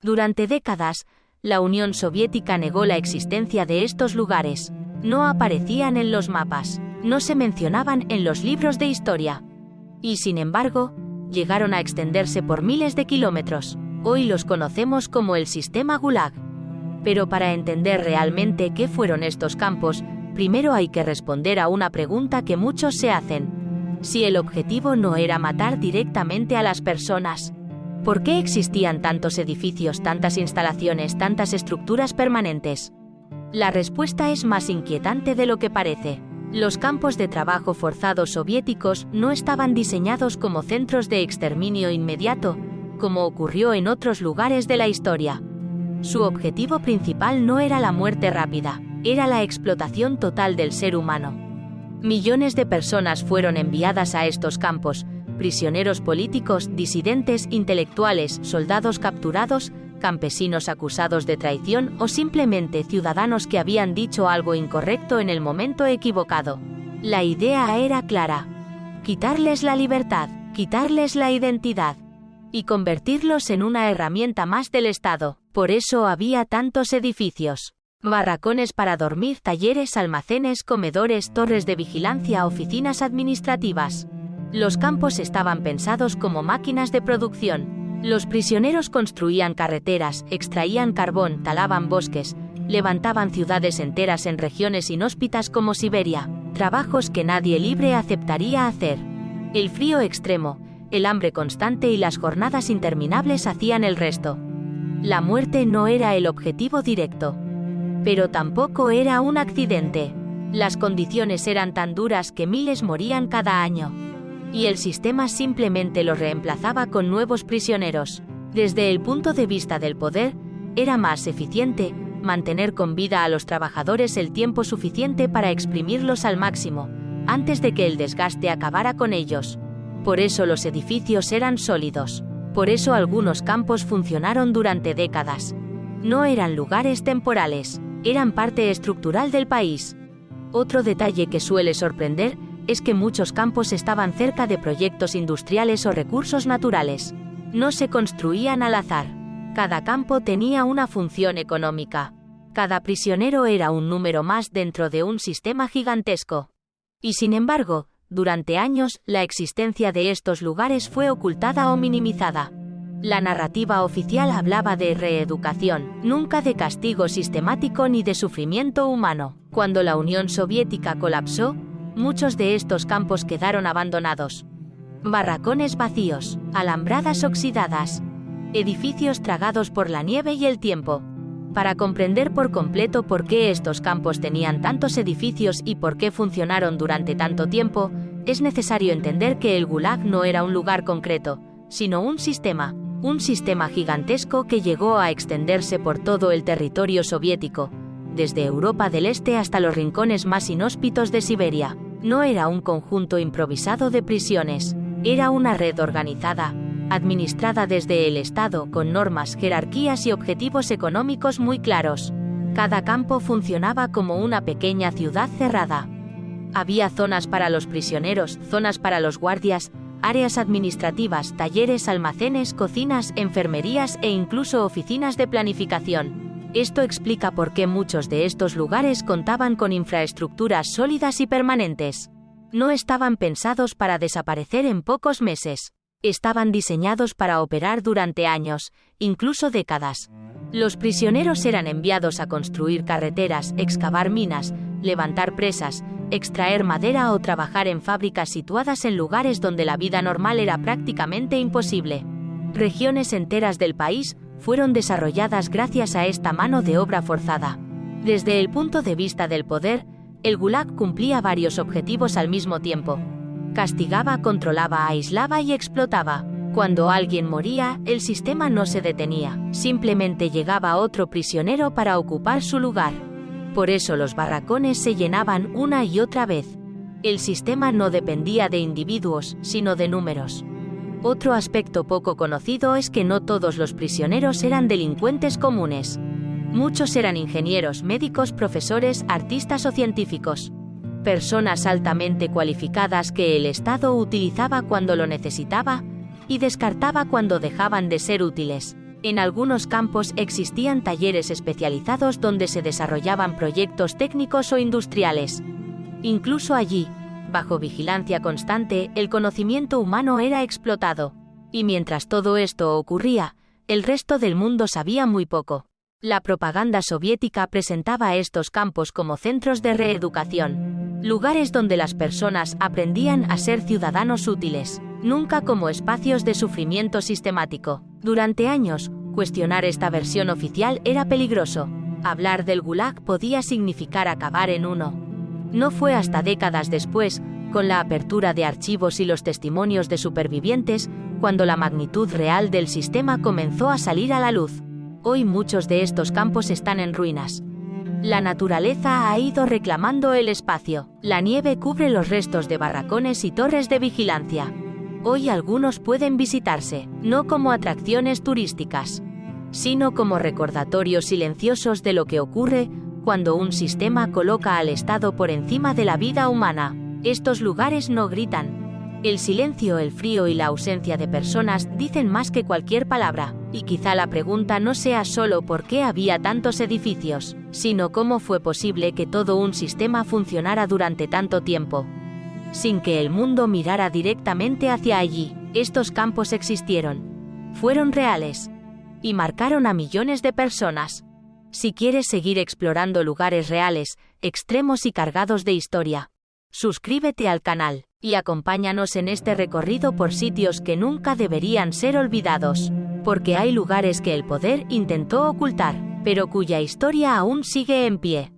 Durante décadas, la Unión Soviética negó la existencia de estos lugares. No aparecían en los mapas, no se mencionaban en los libros de historia. Y sin embargo, llegaron a extenderse por miles de kilómetros. Hoy los conocemos como el sistema Gulag. Pero para entender realmente qué fueron estos campos, primero hay que responder a una pregunta que muchos se hacen. Si el objetivo no era matar directamente a las personas, ¿por qué existían tantos edificios, tantas instalaciones, tantas estructuras permanentes? La respuesta es más inquietante de lo que parece. Los campos de trabajo forzados soviéticos no estaban diseñados como centros de exterminio inmediato, como ocurrió en otros lugares de la historia. Su objetivo principal no era la muerte rápida, era la explotación total del ser humano. Millones de personas fueron enviadas a estos campos, prisioneros políticos, disidentes, intelectuales, soldados capturados, campesinos acusados de traición o simplemente ciudadanos que habían dicho algo incorrecto en el momento equivocado. La idea era clara: quitarles la libertad, quitarles la identidad y convertirlos en una herramienta más del Estado. Por eso había tantos edificios. Barracones para dormir, talleres, almacenes, comedores, torres de vigilancia, oficinas administrativas. Los campos estaban pensados como máquinas de producción. Los prisioneros construían carreteras, extraían carbón, talaban bosques, levantaban ciudades enteras en regiones inhóspitas como Siberia, trabajos que nadie libre aceptaría hacer. El frío extremo, el hambre constante y las jornadas interminables hacían el resto. La muerte no era el objetivo directo, pero tampoco era un accidente. Las condiciones eran tan duras que miles morían cada año. Y el sistema simplemente los reemplazaba con nuevos prisioneros. Desde el punto de vista del poder, era más eficiente mantener con vida a los trabajadores el tiempo suficiente para exprimirlos al máximo, antes de que el desgaste acabara con ellos. Por eso los edificios eran sólidos. Por eso algunos campos funcionaron durante décadas. No eran lugares temporales, eran parte estructural del país. Otro detalle que suele sorprender es que muchos campos estaban cerca de proyectos industriales o recursos naturales. No se construían al azar. Cada campo tenía una función económica. Cada prisionero era un número más dentro de un sistema gigantesco. Y sin embargo, durante años, la existencia de estos lugares fue ocultada o minimizada. La narrativa oficial hablaba de reeducación, nunca de castigo sistemático ni de sufrimiento humano. Cuando la Unión Soviética colapsó, muchos de estos campos quedaron abandonados. Barracones vacíos, alambradas oxidadas, edificios tragados por la nieve y el tiempo. Para comprender por completo por qué estos campos tenían tantos edificios y por qué funcionaron durante tanto tiempo, es necesario entender que el Gulag no era un lugar concreto, sino un sistema gigantesco que llegó a extenderse por todo el territorio soviético, desde Europa del Este hasta los rincones más inhóspitos de Siberia. No era un conjunto improvisado de prisiones, era una red organizada, administrada desde el Estado con normas, jerarquías y objetivos económicos muy claros. Cada campo funcionaba como una pequeña ciudad cerrada. Había zonas para los prisioneros, zonas para los guardias, áreas administrativas, talleres, almacenes, cocinas, enfermerías e incluso oficinas de planificación. Esto explica por qué muchos de estos lugares contaban con infraestructuras sólidas y permanentes. No estaban pensados para desaparecer en pocos meses. Estaban diseñados para operar durante años, incluso décadas. Los prisioneros eran enviados a construir carreteras, excavar minas, levantar presas, extraer madera o trabajar en fábricas situadas en lugares donde la vida normal era prácticamente imposible. Regiones enteras del país fueron desarrolladas gracias a esta mano de obra forzada. Desde el punto de vista del poder, el Gulag cumplía varios objetivos al mismo tiempo. Castigaba, controlaba, aislaba y explotaba. Cuando alguien moría, el sistema no se detenía, simplemente llegaba otro prisionero para ocupar su lugar. Por eso los barracones se llenaban una y otra vez. El sistema no dependía de individuos, sino de números. Otro aspecto poco conocido es que no todos los prisioneros eran delincuentes comunes. Muchos eran ingenieros, médicos, profesores, artistas o científicos. Personas altamente cualificadas que el Estado utilizaba cuando lo necesitaba y descartaba cuando dejaban de ser útiles. En algunos campos existían talleres especializados donde se desarrollaban proyectos técnicos o industriales. Incluso allí, bajo vigilancia constante, el conocimiento humano era explotado. Y mientras todo esto ocurría, el resto del mundo sabía muy poco. La propaganda soviética presentaba estos campos como centros de reeducación, lugares donde las personas aprendían a ser ciudadanos útiles, nunca como espacios de sufrimiento sistemático. Durante años, cuestionar esta versión oficial era peligroso. Hablar del Gulag podía significar acabar en uno. No fue hasta décadas después, con la apertura de archivos y los testimonios de supervivientes, cuando la magnitud real del sistema comenzó a salir a la luz. Hoy muchos de estos campos están en ruinas. La naturaleza ha ido reclamando el espacio. La nieve cubre los restos de barracones y torres de vigilancia. Hoy algunos pueden visitarse, no como atracciones turísticas, sino como recordatorios silenciosos de lo que ocurre cuando un sistema coloca al Estado por encima de la vida humana. Estos lugares no gritan. El silencio, el frío y la ausencia de personas dicen más que cualquier palabra. Y quizá la pregunta no sea solo por qué había tantos edificios, sino cómo fue posible que todo un sistema funcionara durante tanto tiempo, sin que el mundo mirara directamente hacia allí. Estos campos existieron, fueron reales, y marcaron a millones de personas. Si quieres seguir explorando lugares reales, extremos y cargados de historia, suscríbete al canal, y acompáñanos en este recorrido por sitios que nunca deberían ser olvidados, porque hay lugares que el poder intentó ocultar, pero cuya historia aún sigue en pie.